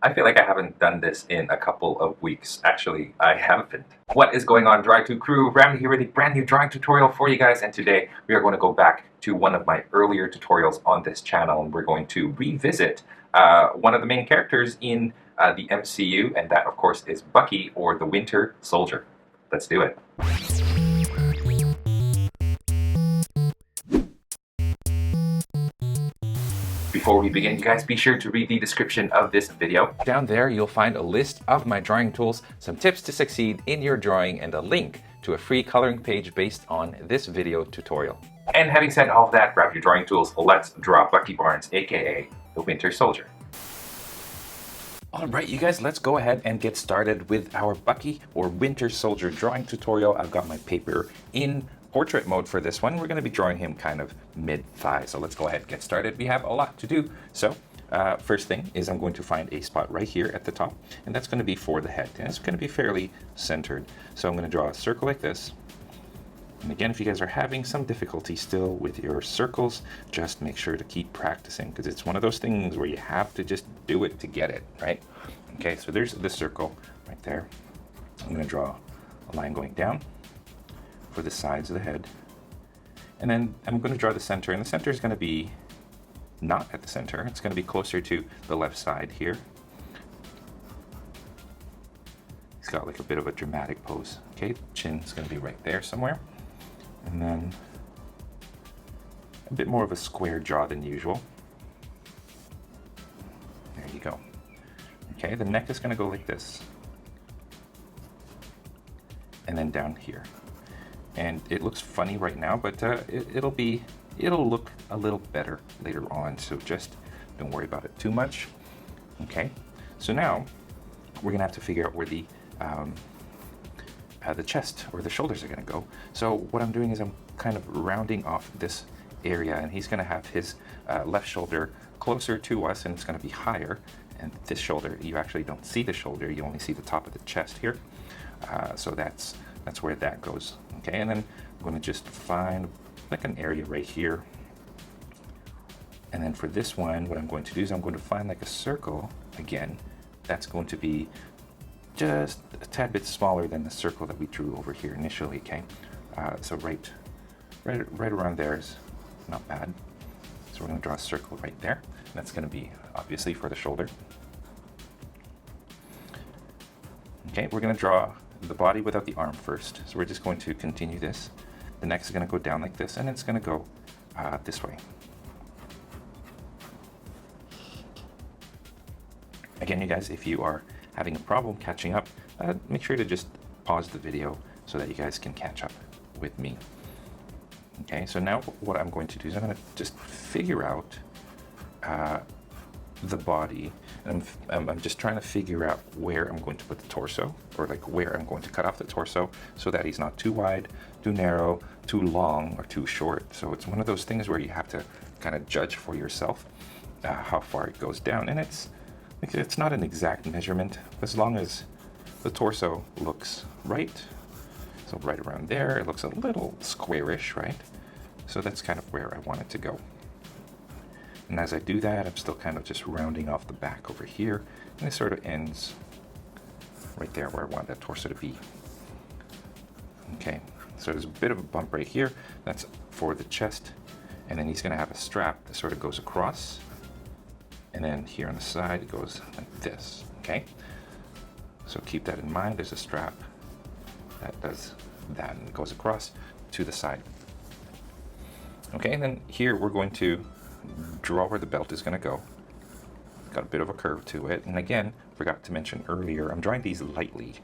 I feel like I haven't done this in a couple of weeks. Actually, I haven't. What is going on, Drawing 2 crew? Ramny here with a brand new drawing tutorial for you guys, and today we are going to go back to one of my earlier tutorials on this channel, and we're going to revisit one of the main characters in the MCU, and that, of course, is Bucky, or the Winter Soldier. Let's do it. Before we begin, you guys, be sure to read the description of this video. Down there, you'll find a list of my drawing tools, some tips to succeed in your drawing, and a link to a free coloring page based on this video tutorial. And having said all of that, grab your drawing tools, let's draw Bucky Barnes, aka the Winter Soldier. Alright, you guys, let's go ahead and get started with our Bucky or Winter Soldier drawing tutorial. I've got my paper in portrait mode for this one. We're going to be drawing him kind of mid-thigh, so let's go ahead and get started. We have a lot to do. So first thing is I'm going to find a spot right here at the top, and that's going to be for the head, and it's going to be fairly centered. So I'm going to draw a circle like this. And again, if you guys are having some difficulty still with your circles, just make sure to keep practicing, because it's one of those things where you have to just do it to get it, right? Okay, so there's the circle right there. I'm going to draw a line going down for the sides of the head. And then I'm going to draw the center, and the center is going to be not at the center. It's going to be closer to the left side here. He's got like a bit of a dramatic pose. Okay, chin's going to be right there somewhere. And then a bit more of a square jaw than usual. There you go. Okay, the neck is going to go like this. And then down here. And it looks funny right now, but it'll look a little better later on, so just don't worry about it too much. Okay, so now we're gonna have to figure out where the chest or the shoulders are gonna go. So what I'm doing is I'm kind of rounding off this area, and he's gonna have his left shoulder closer to us, and it's gonna be higher. And this shoulder, you actually don't see the shoulder, you only see the top of the chest here. So that's where that goes. Okay, and then I'm going to just find like an area right here. And then for this one, what I'm going to do is I'm going to find like a circle again. That's going to be just a tad bit smaller than the circle that we drew over here initially. Okay, so right around there is not bad. So we're going to draw a circle right there. And that's going to be obviously for the shoulder. Okay, we're going to draw the body without the arm first. So we're just going to continue this. The neck is going to go down like this, and it's going to go this way. Again, you guys, if you are having a problem catching up, make sure to just pause the video so that you guys can catch up with me. Okay, so now what I'm going to do is I'm going to just figure out the body. And I'm just trying to figure out where I'm going to put the torso, or like where I'm going to cut off the torso so that he's not too wide, too narrow, too long, or too short. So it's one of those things where you have to kind of judge for yourself how far it goes down. And it's not an exact measurement, as long as the torso looks right. So right around there, it looks a little squarish, right? So that's kind of where I want it to go. And as I do that, I'm still kind of just rounding off the back over here, and it sort of ends right there where I want that torso to be. Okay, so there's a bit of a bump right here. That's for the chest, and then he's going to have a strap that sort of goes across, and then here on the side it goes like this. Okay, so keep that in mind. There's a strap that does that and goes across to the side. Okay, and then here we're going to draw where the belt is going to go. Got a bit of a curve to it, and again, forgot to mention earlier, I'm drawing these lightly.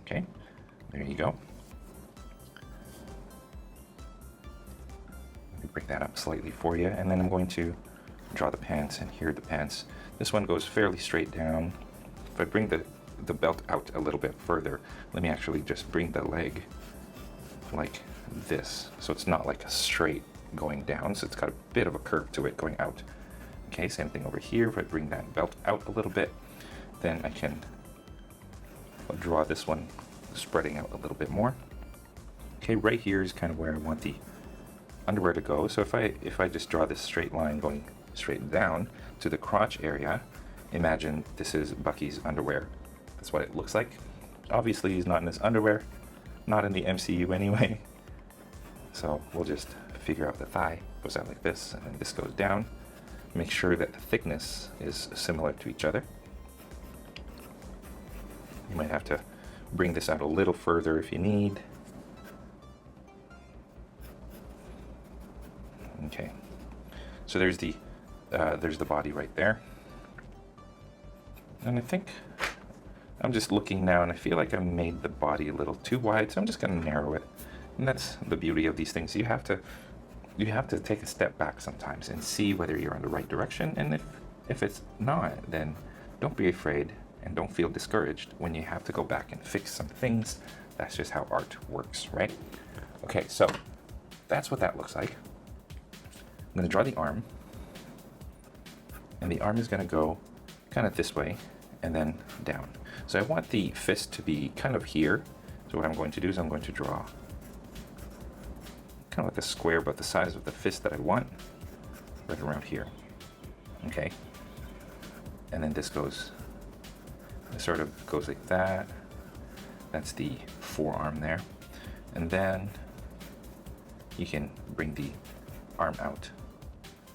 Okay, there you go. Let me break that up slightly for you, and then I'm going to draw the pants, and here are the pants. This one goes fairly straight down. If I bring the belt out a little bit further, let me actually just bring the leg like this, so it's not like a straight going down, so it's got a bit of a curve to it going out. Okay, same thing over here. If I bring that belt out a little bit, then I can draw this one spreading out a little bit more. Okay, right here is kind of where I want the underwear to go. So if I just draw this straight line going straight down to the crotch area. Imagine this is Bucky's underwear. That's what it looks like. Obviously, he's not in his underwear, not in the MCU anyway. So we'll just figure out the thigh. Goes out like this, and then this goes down. Make sure that the thickness is similar to each other. You might have to bring this out a little further if you need. Okay, so there's the body right there. And I think I'm just looking now, and I feel like I made the body a little too wide, so I'm just going to narrow it. And that's the beauty of these things. You have to take a step back sometimes and see whether you're in the right direction. And if it's not, then don't be afraid and don't feel discouraged when you have to go back and fix some things. That's just how art works, right? Okay, so that's what that looks like. I'm going to draw the arm, and the arm is going to go kind of this way and then down. So I want the fist to be kind of here. So what I'm going to do is I'm going to draw kind of like a square, but the size of the fist that I want, right around here. Okay, and then this goes, it sort of goes like that. That's the forearm there, and then you can bring the arm out.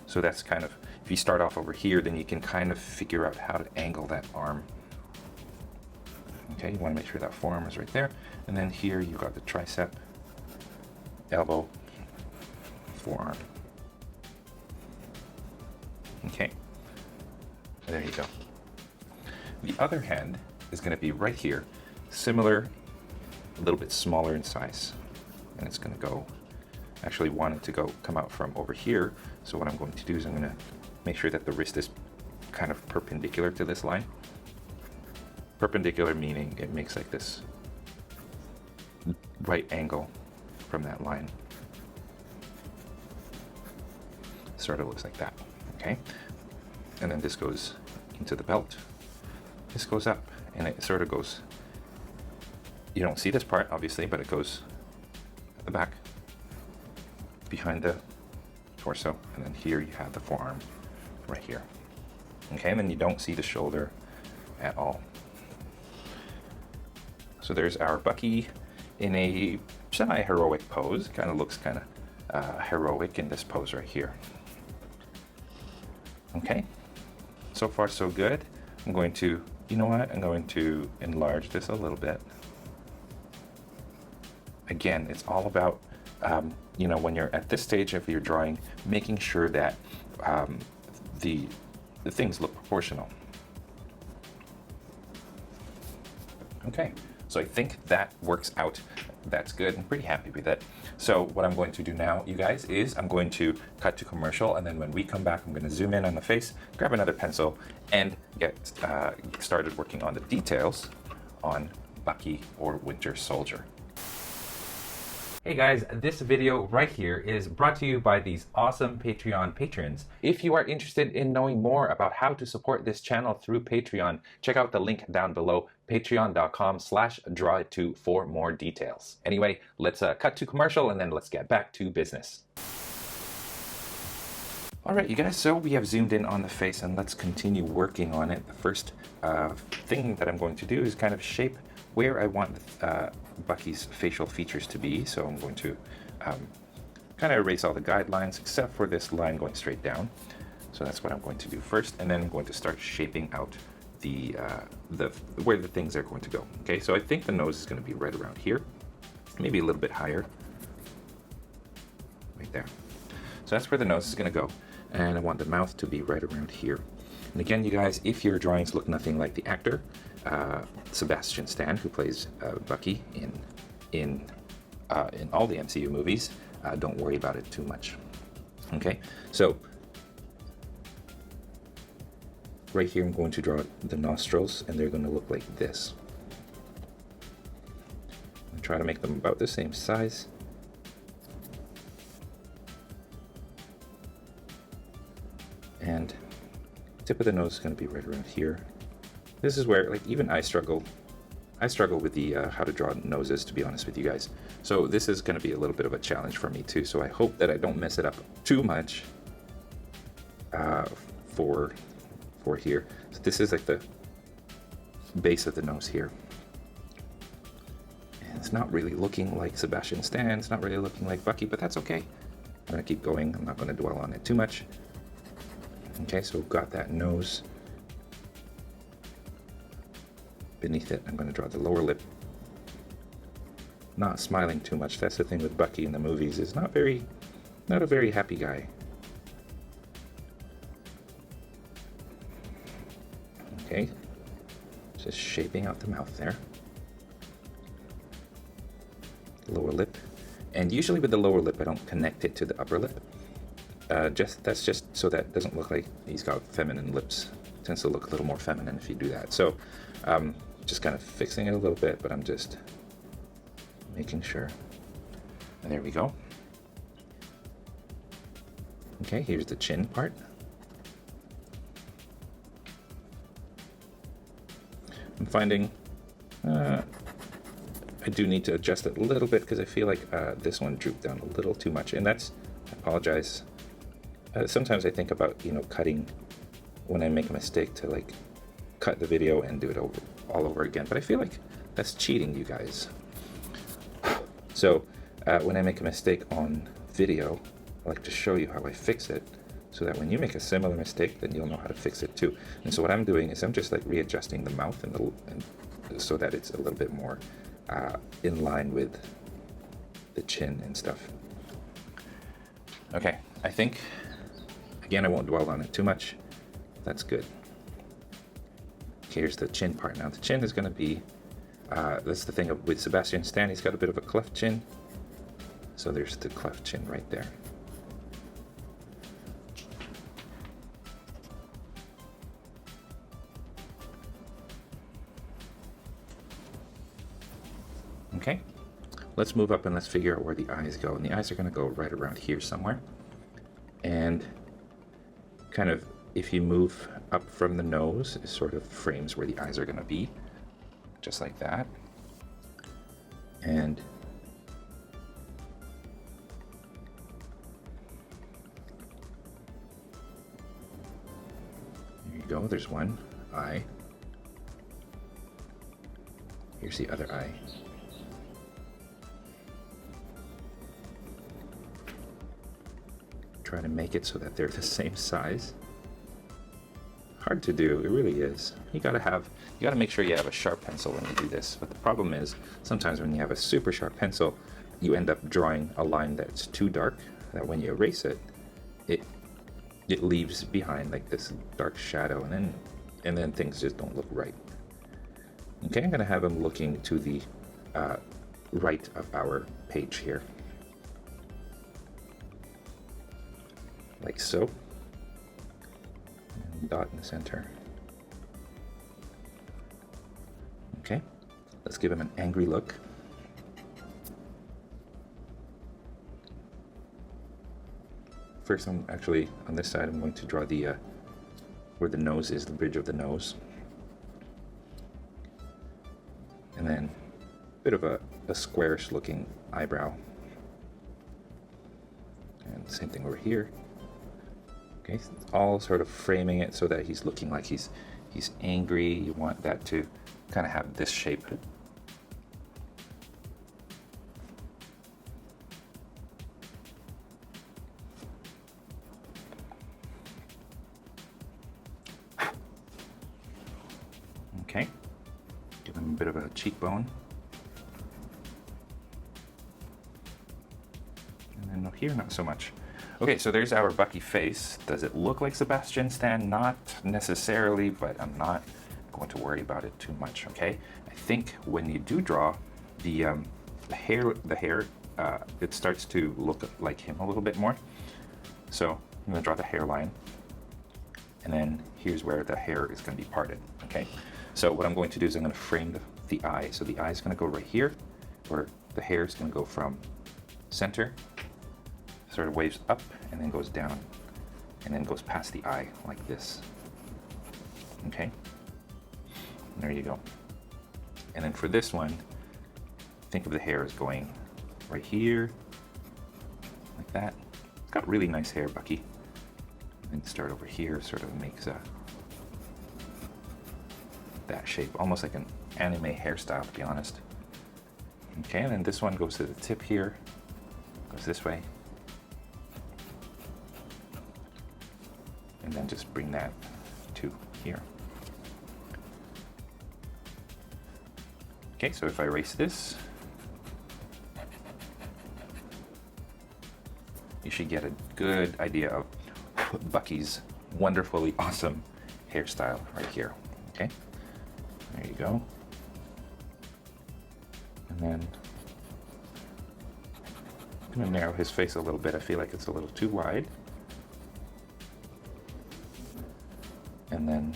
So that's kind of, if you start off over here, then you can kind of figure out how to angle that arm. Okay, you want to make sure that forearm is right there, and then here you've got the tricep, elbow, forearm. Okay, there you go. The other hand is going to be right here, similar, a little bit smaller in size, and it's going to go, actually want it to come out from over here. So what I'm going to do is I'm going to make sure that the wrist is kind of perpendicular to this line. Perpendicular meaning it makes like this right angle from that line. Sort of looks like that, okay? And then this goes into the belt. This goes up, and it sort of goes, you don't see this part obviously, but it goes at the back, behind the torso, and then here you have the forearm right here. Okay, and then you don't see the shoulder at all. So there's our Bucky in a semi-heroic pose. Kind of looks kind of heroic in this pose right here. Okay, so far so good. I'm going to, you know what, I'm going to enlarge this a little bit. Again, it's all about, you know, when you're at this stage of your drawing, making sure that the things look proportional. Okay, so I think that works out. That's good. I'm pretty happy with it. So what I'm going to do now, you guys, is I'm going to cut to commercial, and then when we come back, I'm going to zoom in on the face, grab another pencil, and get started working on the details on Bucky or Winter Soldier. Hey guys, this video right here is brought to you by these awesome Patreon patrons. If you are interested in knowing more about how to support this channel through Patreon, check out the link down below, patreon.com/drawit2 for more details. Anyway, let's cut to commercial and then let's get back to business. All right, you guys, so we have zoomed in on the face and let's continue working on it. The first thing that I'm going to do is kind of shape where I want Bucky's facial features to be. So I'm going to kind of erase all the guidelines except for this line going straight down. So that's what I'm going to do first, and then I'm going to start shaping out the where the things are going to go. Okay, so I think the nose is going to be right around here, maybe a little bit higher, right there. So that's where the nose is going to go, and I want the mouth to be right around here. And again, you guys, if your drawings look nothing like the actor, Sebastian Stan, who plays Bucky in all the MCU movies, don't worry about it too much. Okay, so right here I'm going to draw the nostrils, and they're going to look like this. I'm trying to make them about the same size. And tip of the nose is going to be right around here. This is where, like, even I struggle with the how to draw noses, to be honest with you guys. So this is going to be a little bit of a challenge for me too. So I hope that I don't mess it up too much. for here. So this is like the base of the nose here. And it's not really looking like Sebastian Stan, it's not really looking like Bucky, but that's okay. I'm gonna keep going, I'm not gonna dwell on it too much. Okay, so we've got that nose. Beneath it, I'm gonna draw the lower lip. Not smiling too much. That's the thing with Bucky in the movies, is not a very happy guy. Okay, just shaping out the mouth there. Lower lip, and usually with the lower lip I don't connect it to the upper lip. That's just so that it doesn't look like he's got feminine lips. It tends to look a little more feminine if you do that. So just kind of fixing it a little bit, but I'm just making sure. And there we go. Okay, here's the chin part. I'm finding I do need to adjust it a little bit because I feel like this one drooped down a little too much, and that's, I apologize. Sometimes I think about, you know, cutting when I make a mistake to like cut the video and do it all over again, but I feel like that's cheating, you guys. So when I make a mistake on video, I like to show you how I fix it, so that when you make a similar mistake, then you'll know how to fix it too. And so what I'm doing is I'm just like readjusting the mouth and so that it's a little bit more in line with the chin and stuff. Okay, I think, again, I won't dwell on it too much. That's good. Okay, here's the chin part now. The chin is going to be, that's the thing with Sebastian Stan, he's got a bit of a cleft chin. So there's the cleft chin right there. Okay, let's move up and let's figure out where the eyes go. And the eyes are going to go right around here somewhere. And kind of, if you move up from the nose, it sort of frames where the eyes are going to be, just like that. And there you go, there's one eye. Here's the other eye. Try to make it so that they're the same size. Hard to do, it really is. You gotta make sure you have a sharp pencil when you do this. But the problem is, sometimes when you have a super sharp pencil, you end up drawing a line that's too dark, that when you erase it, it leaves behind like this dark shadow, and then things just don't look right. Okay, I'm gonna have them looking to the right of our page here. Like so. And dot in the center. Okay, let's give him an angry look. First, I'm actually, on this side, I'm going to draw the, where the nose is, the bridge of the nose. And then a bit of a squarish looking eyebrow. And same thing over here. Okay, so it's all sort of framing it so that he's looking like he's angry. You want that to kind of have this shape. Okay, give him a bit of a cheekbone. And then here, not so much. Okay, so there's our Bucky face. Does it look like Sebastian Stan? Not necessarily, but I'm not going to worry about it too much, okay? I think when you do draw the hair, it starts to look like him a little bit more. So I'm gonna draw the hairline, and then here's where the hair is gonna be parted, okay? So what I'm going to do is I'm gonna frame the eye. So the eye is gonna go right here, where the hair is gonna go from center, sort of waves up and then goes down and then goes past the eye like this. Okay, there you go. And then for this one, think of the hair as going right here like that. It's got really nice hair, Bucky. And start over here, sort of makes that shape, almost like an anime hairstyle, to be honest. Okay, and then this one goes to the tip here, goes this way. And then just bring that to here. Okay, so if I erase this, you should get a good idea of Bucky's wonderfully awesome hairstyle right here. Okay, there you go. And then I'm gonna narrow his face a little bit. I feel like it's a little too wide. And then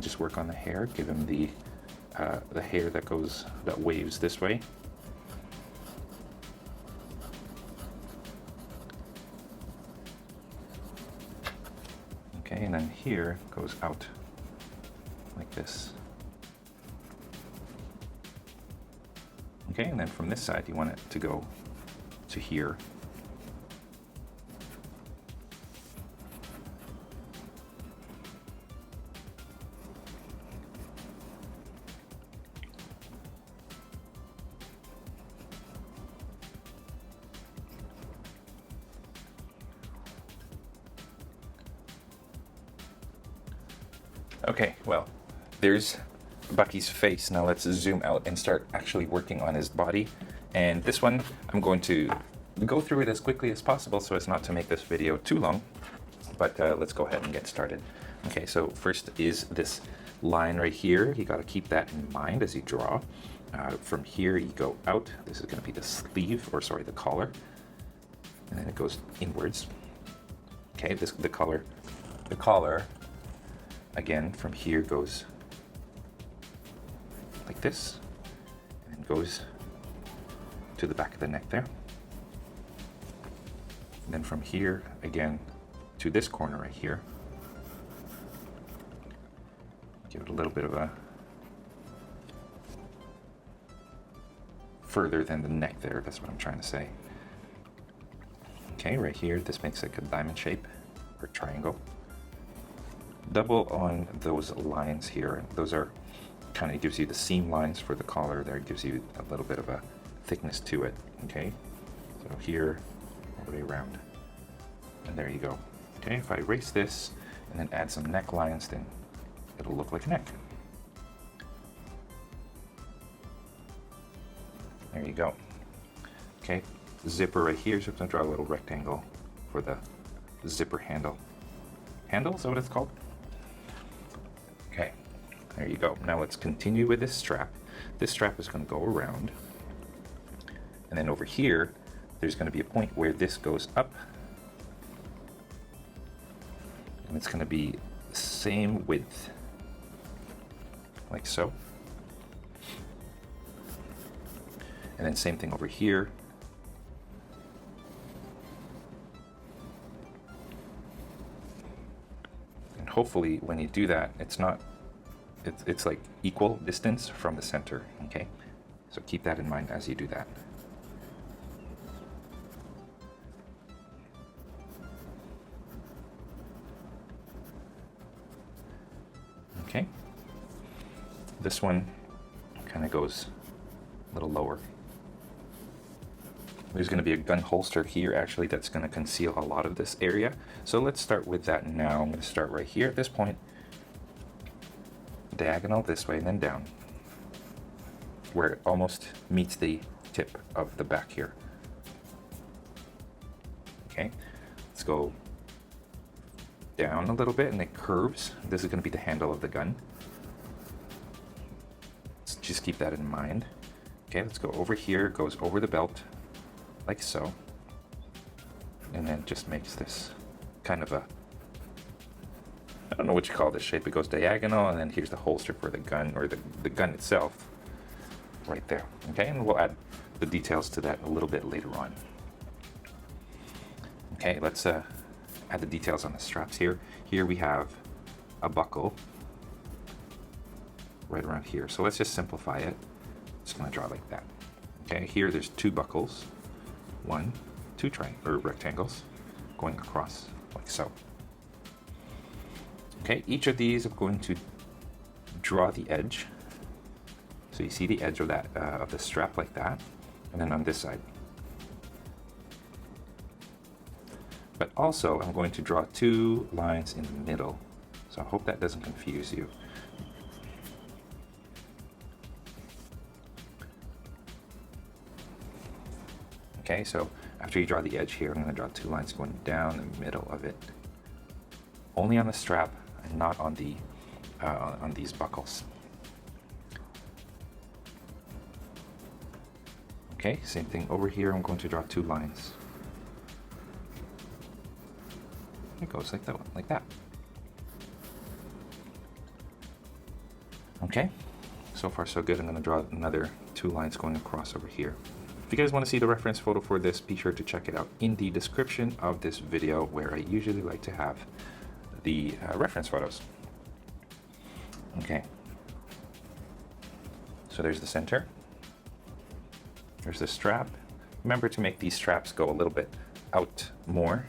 just work on the hair. Give him the hair that waves this way. Okay, and then here goes out like this. Okay, and then from this side you want it to go to here. Okay, well, there's Bucky's face. Now let's zoom out and start actually working on his body. And this one, I'm going to go through it as quickly as possible so as not to make this video too long. But let's go ahead and get started. Okay, so first is this line right here. You got to keep that in mind as you draw. From here, you go out. This is going to be the sleeve, or sorry, the collar. And then it goes inwards. Okay, the collar, again, from here goes like this, and goes to the back of the neck there. And then from here, again, to this corner right here. Give it a little bit of a further than the neck there, that's what I'm trying to say. Okay, right here, this makes like a diamond shape, or triangle. Double on those lines here. Those are kind of gives you the seam lines for the collar there. It gives you a little bit of a thickness to it. Okay, so here all the way around, and there you go. Okay, if I erase this and then add some neck lines, then it'll look like a neck. There you go. Okay, zipper right here, so I'm going to draw a little rectangle for the zipper handle. Handle, is that what it's called? Okay, there you go. Now let's continue with this strap. This strap is going to go around, and then over here there's going to be a point where this goes up, and it's going to be the same width, like so. And then same thing over here. And hopefully when you do that, it's like equal distance from the center, okay? So keep that in mind as you do that. Okay. This one kind of goes a little lower. There's going to be a gun holster here actually that's going to conceal a lot of this area. So let's start with that now. I'm going to start right here at this point. Diagonal this way and then down. Where it almost meets the tip of the back here. Okay, let's go down a little bit and it curves. This is going to be the handle of the gun. Let's just keep that in mind. Okay, let's go over here, goes over the belt, like so. And then just makes this kind of a, I don't know what you call this shape. It goes diagonal, and then here's the holster for the gun, or the gun itself, right there. Okay, and we'll add the details to that a little bit later on. Okay, let's add the details on the straps here. Here we have a buckle right around here. So let's just simplify it. Just gonna draw like that. Okay, here there's two buckles. Two rectangles going across like so. Okay, each of these I'm going to draw the edge. So you see the edge of that of the strap like that, and then on this side. But also I'm going to draw 2 lines in the middle. So I hope that doesn't confuse you. Okay, so after you draw the edge here, I'm going to draw 2 lines going down the middle of it. Only on the strap and not on the on these buckles. Okay, same thing over here. I'm going to draw 2 lines. It goes like that, like that. Okay, so far so good. I'm going to draw another 2 lines going across over here. If you guys want to see the reference photo for this, be sure to check it out in the description of this video, where I usually like to have the reference photos. Okay, so there's the center. There's the strap. Remember to make these straps go a little bit out more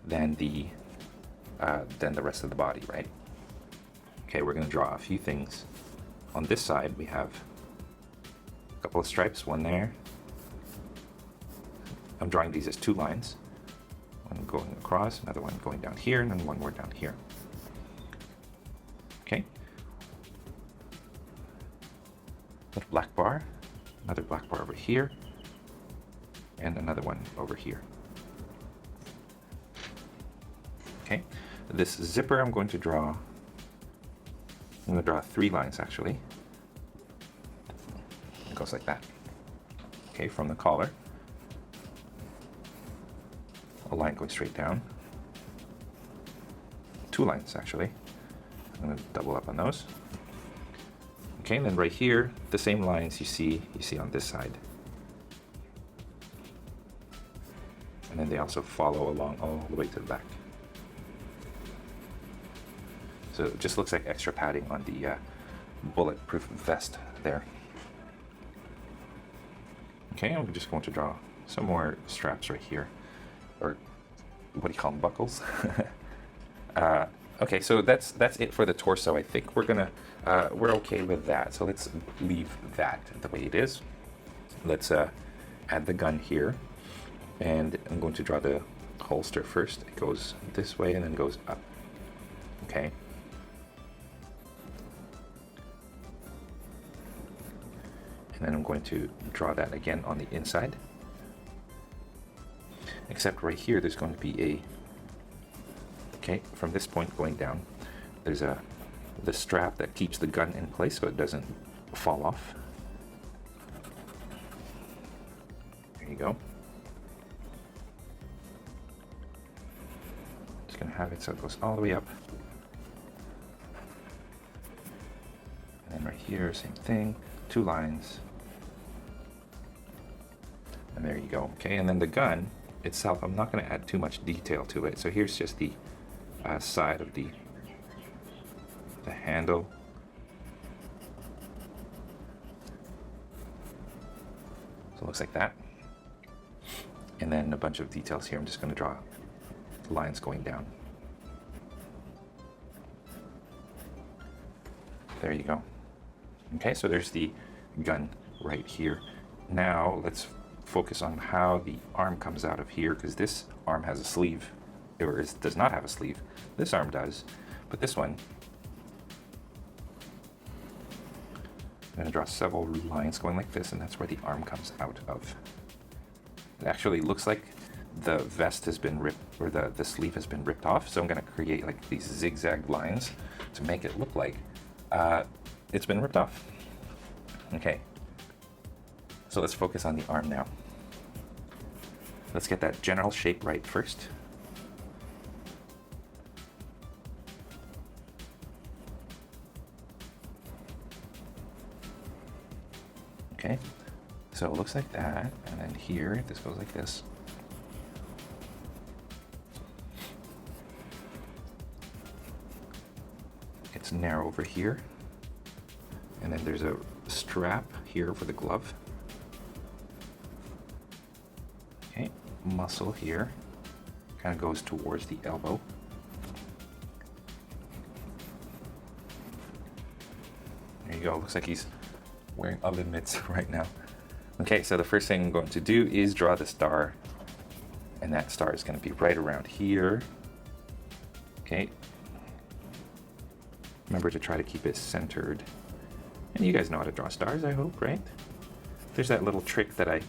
than the rest of the body, right? Okay, we're going to draw a few things. On this side, we have a couple of stripes, one there. I'm drawing these as 2 lines. One going across, another one going down here, and then one more down here. Okay. Little black bar, another black bar over here, and another one over here. Okay. This zipper I'm going to draw. I'm going to draw 3 lines actually. It goes like that. Okay, from the collar. A line going straight down. 2 lines actually. I'm going to double up on those. Okay, and then right here, the same lines you see on this side. And then they also follow along all the way to the back. So it just looks like extra padding on the bulletproof vest there. Okay, I'm just going to draw some more straps right here, or what do you call them, buckles? Okay, so that's it for the torso. I think we're okay with that. So let's leave that the way it is. Let's add the gun here, and I'm going to draw the holster first. It goes this way and then goes up. Okay. And then I'm going to draw that again on the inside. Except right here, there's going to be from this point going down, there's the strap that keeps the gun in place so it doesn't fall off. There you go. Just gonna have it so it goes all the way up. And then right here, same thing, 2 lines. And there you go. Okay, and then the gun itself, I'm not going to add too much detail to it. So here's just the side of the handle. So it looks like that. And then a bunch of details here. I'm just going to draw lines going down. There you go. Okay, so there's the gun right here. Now let's focus on how the arm comes out of here, because this arm has a sleeve, or does not have a sleeve. This arm does, but this one, I'm going to draw several lines going like this, and that's where the arm comes out of. It actually looks like the vest has been ripped, or the sleeve has been ripped off, so I'm going to create like these zigzag lines to make it look like it's been ripped off. Okay, so let's focus on the arm now. Let's get that general shape right first. Okay, so it looks like that, and then here, this goes like this. It's narrow over here, and then there's a strap here for the glove. Okay, muscle here, kind of goes towards the elbow. There you go. Looks like he's wearing oven mitts right now. Okay, so the first thing I'm going to do is draw the star. And that star is going to be right around here. Okay. Remember to try to keep it centered. And you guys know how to draw stars, I hope, right? There's that little trick that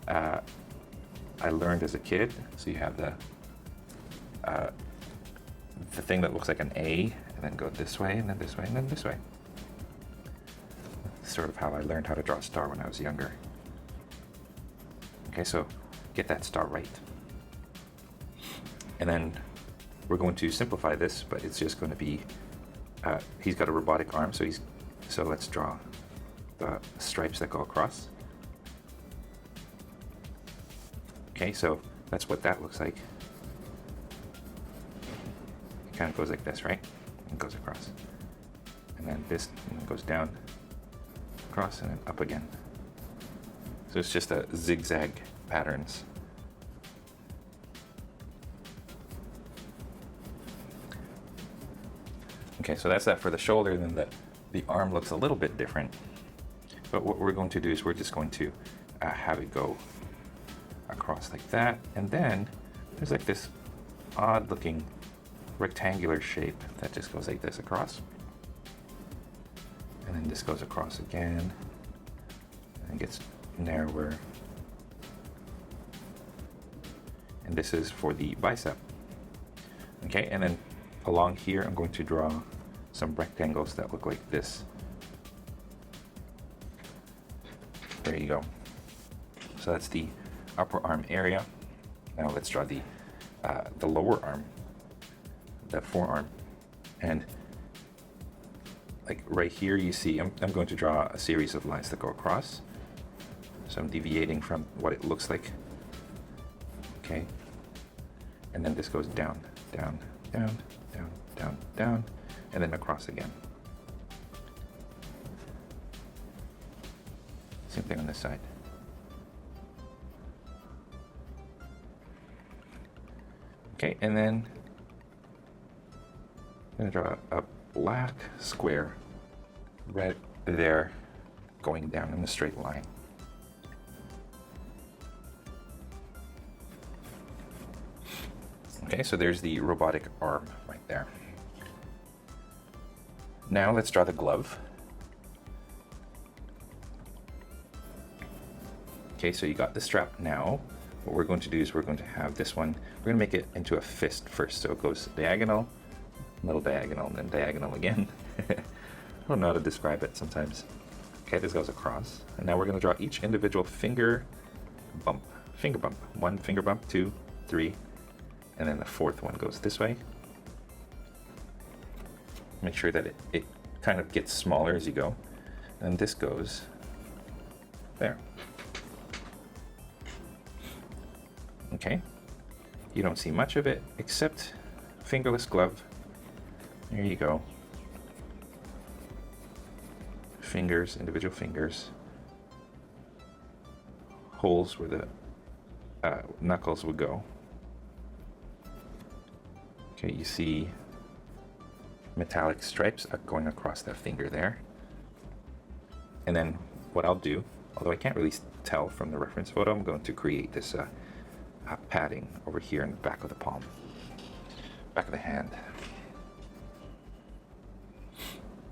I learned as a kid. So you have the thing that looks like an A, and then go this way, and then this way, and then this way. That's sort of how I learned how to draw a star when I was younger. Okay, so get that star right. And then we're going to simplify this, but it's just going to be, he's got a robotic arm, so let's draw the stripes that go across. Okay, so that's what that looks like. It kind of goes like this, right? And goes across. And then this goes down, across, and then up again. So it's just a zigzag patterns. Okay, so that's that for the shoulder, and then the arm looks a little bit different. But what we're going to do is we're just going to have it go across like that, and then there's like this odd looking rectangular shape that just goes like this across. And then this goes across again, and gets narrower. And this is for the bicep. Okay, and then along here I'm going to draw some rectangles that look like this. There you go. So that's the upper arm area. Now let's draw the lower arm, the forearm. And like right here you see I'm going to draw a series of lines that go across. So I'm deviating from what it looks like. Okay. And then this goes down, down, down, down, down, down, and then across again. Same thing on this side. Okay, and then I'm going to draw a black square right there going down in a straight line. Okay, so there's the robotic arm right there. Now let's draw the glove. Okay, so you got the strap now. What we're going to do is we're going to have this one, we're going to make it into a fist first. So it goes diagonal, little diagonal, and then diagonal again. I don't know how to describe it sometimes. Okay, this goes across. And now we're going to draw each individual finger bump. Finger bump. 1 finger bump, 2, 3, and then the 4th one goes this way. Make sure that it kind of gets smaller as you go. And this goes there. Okay, you don't see much of it except fingerless glove. There you go. Fingers, individual fingers. Holes where the knuckles would go. Okay, you see metallic stripes going across that finger there. And then what I'll do, although I can't really tell from the reference photo, I'm going to create this padding over here in the back of the palm, back of the hand.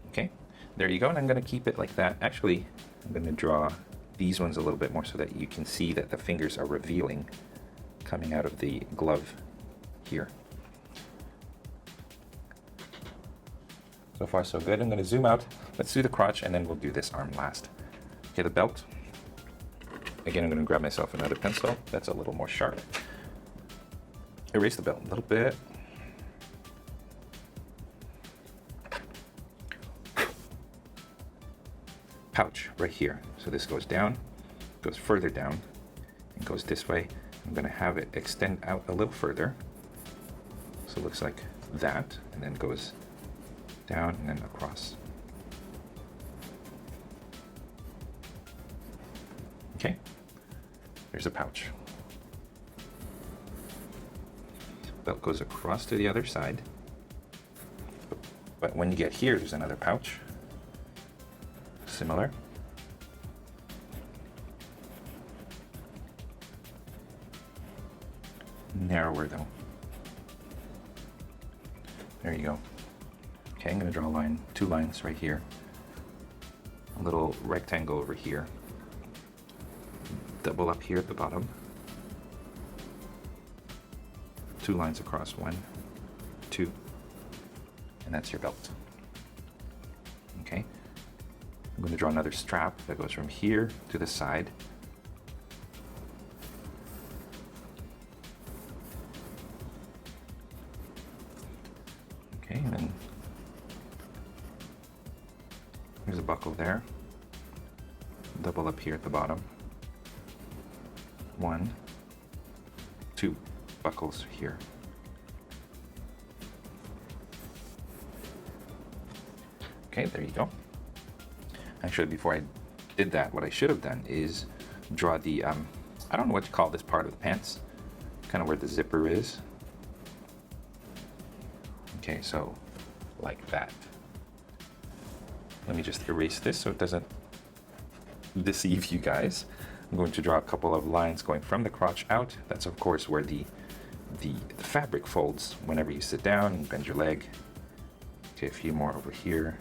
Okay, there you go, and I'm going to keep it like that. Actually, I'm going to draw these ones a little bit more so that you can see that the fingers are revealing coming out of the glove here. So far so good. I'm going to zoom out. Let's do the crotch and then we'll do this arm last. Okay, the belt. Again, I'm going to grab myself another pencil that's a little more sharp. Erase the belt a little bit. Pouch right here. So this goes down, goes further down, and goes this way. I'm going to have it extend out a little further. So it looks like that, and then goes down and then across. Okay, there's a pouch. belt goes across to the other side. But when you get here, there's another pouch. Similar. Narrower though. There you go. Okay, I'm going to draw a line, 2 lines right here. A little rectangle over here. Double up here at the bottom. 2 lines across, 1, 2, and that's your belt. Okay, I'm going to draw another strap that goes from here to the side. Okay, and then there's a buckle there. Double up here at the bottom. 1, 2 buckles here. Okay, there you go. Actually, before I did that, what I should have done is draw the, I don't know what you call this part of the pants, kind of where the zipper is. Okay, so like that. Let me just erase this so it doesn't deceive you guys. I'm going to draw a couple of lines going from the crotch out. That's of course where the fabric folds whenever you sit down and bend your leg. Okay, a few more over here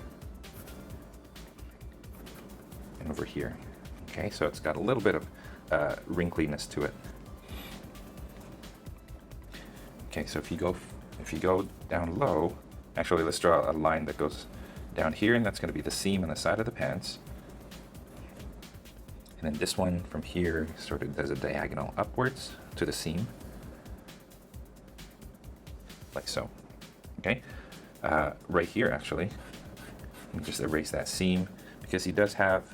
and over here. Okay, so it's got a little bit of wrinkliness to it. Okay, so if you go down low, actually let's draw a line that goes down here, and that's going to be the seam on the side of the pants. And then this one from here sort of does a diagonal upwards to the seam. Like so. Okay, right here actually, let me just erase that seam because he does have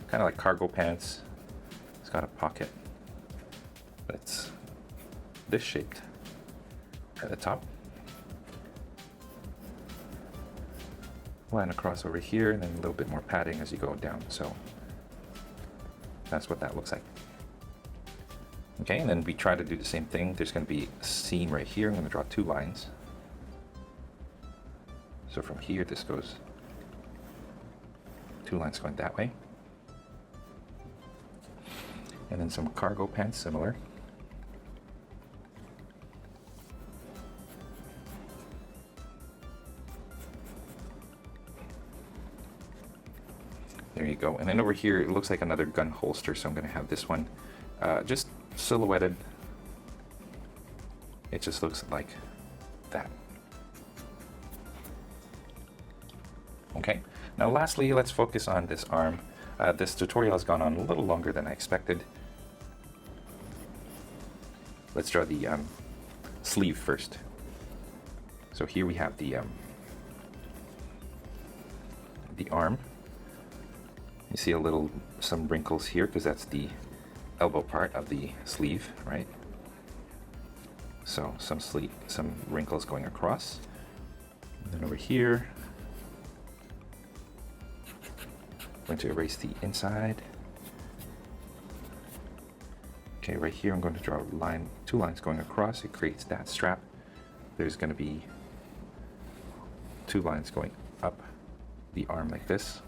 kind of like cargo pants. It's got a pocket, but it's this shaped at the top. Line across over here, and then a little bit more padding as you go down. So that's what that looks like. Okay, and then we try to do the same thing. There's going to be a seam right here. I'm going to draw 2 lines. So from here, this goes 2 lines going that way. And then some cargo pants, similar. There you go. And then over here, it looks like another gun holster, so I'm going to have this one just silhouetted. It just looks like that. Okay, now lastly, let's focus on this arm. This tutorial has gone on a little longer than I expected. Let's draw the sleeve first. So here we have the arm. You see some wrinkles here because that's the elbow part of the sleeve, right? So some wrinkles going across. And then over here, I'm going to erase the inside. Okay, right here I'm going to draw a line, 2 lines going across. It creates that strap. There's going to be 2 lines going up the arm like this.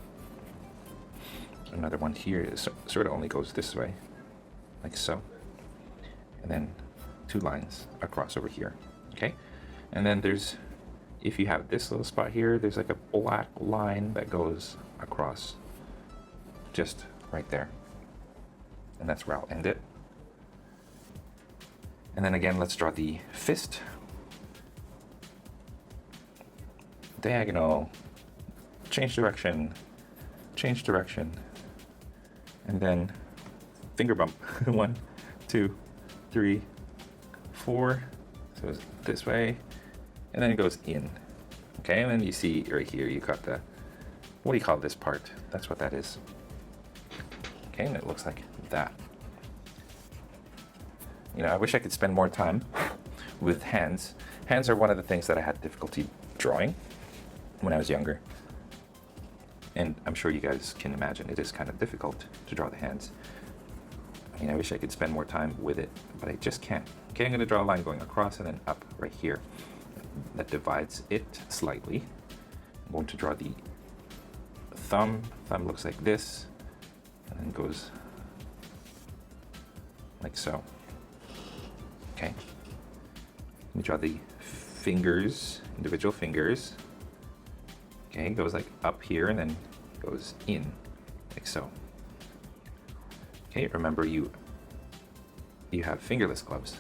Another one here is sort of only goes this way, like so. And then 2 lines across over here, okay? And then there's, if you have this little spot here, there's like a black line that goes across just right there. And that's where I'll end it. And then again, let's draw the fist. Diagonal, change direction, and then finger bump. 1, 2, 3, 4. So it's this way, and then it goes in. Okay, and then you see right here, you got the, what do you call this part? That's what that is. Okay, and it looks like that. You know, I wish I could spend more time with hands. Hands are one of the things that I had difficulty drawing when I was younger. And I'm sure you guys can imagine it is kind of difficult to draw the hands. I mean, I wish I could spend more time with it, but I just can't. Okay, I'm going to draw a line going across and then up right here. That divides it slightly. I'm going to draw the thumb. Thumb looks like this, and then goes like so. Okay. Let me draw the fingers, individual fingers. Okay, goes like up here and then goes in, like so. Okay, remember you have fingerless gloves,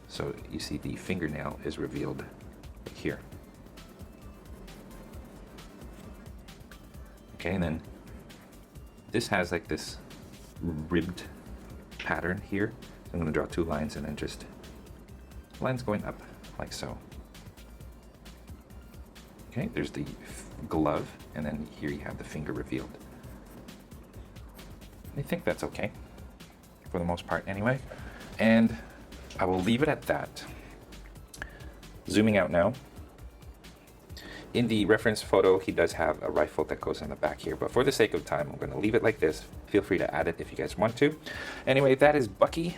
so you see the fingernail is revealed right here. Okay, and then this has like this ribbed pattern here. So I'm going to draw two lines and then just lines going up like so. Okay, there's the glove, and then here you have the finger revealed. I think that's okay, for the most part anyway. And I will leave it at that. Zooming out now. In the reference photo, he does have a rifle that goes on the back here, but for the sake of time, I'm going to leave it like this. Feel free to add it if you guys want to. Anyway, that is Bucky,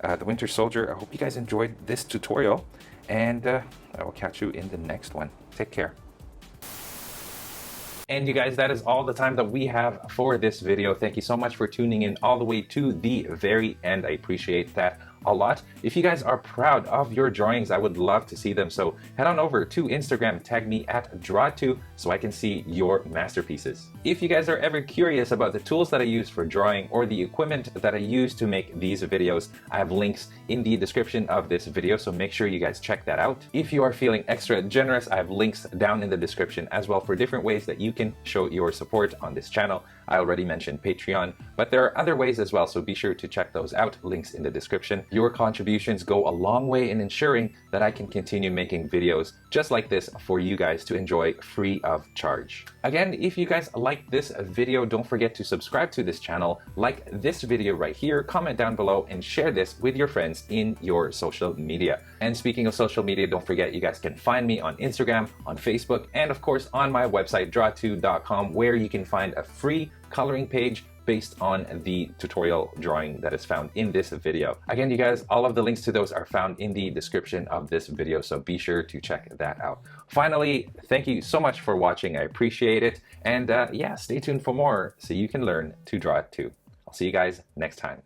the Winter Soldier. I hope you guys enjoyed this tutorial, and I will catch you in the next one. Take care. And you guys, that is all the time that we have for this video. Thank you so much for tuning in all the way to the very end. I appreciate that a lot. If you guys are proud of your drawings, I would love to see them. So head on over to Instagram, tag me at draw2 so I can see your masterpieces. If you guys are ever curious about the tools that I use for drawing or the equipment that I use to make these videos, I have links in the description of this video, so make sure you guys check that out. If you are feeling extra generous, I have links down in the description as well for different ways that you can show your support on this channel. I already mentioned Patreon, but there are other ways as well, so be sure to check those out. Links in the description. Your contributions go a long way in ensuring that I can continue making videos just like this for you guys to enjoy free of charge. Again, if you guys like this video, don't forget to subscribe to this channel, like this video right here, comment down below, and share this with your friends in your social media. And speaking of social media, don't forget you guys can find me on Instagram, on Facebook, and of course on my website draw2.com, where you can find a free coloring page based on the tutorial drawing that is found in this video. Again, you guys, all of the links to those are found in the description of this video, so be sure to check that out. Finally, thank you so much for watching. I appreciate it. And yeah, stay tuned for more so you can learn to draw too. I'll see you guys next time.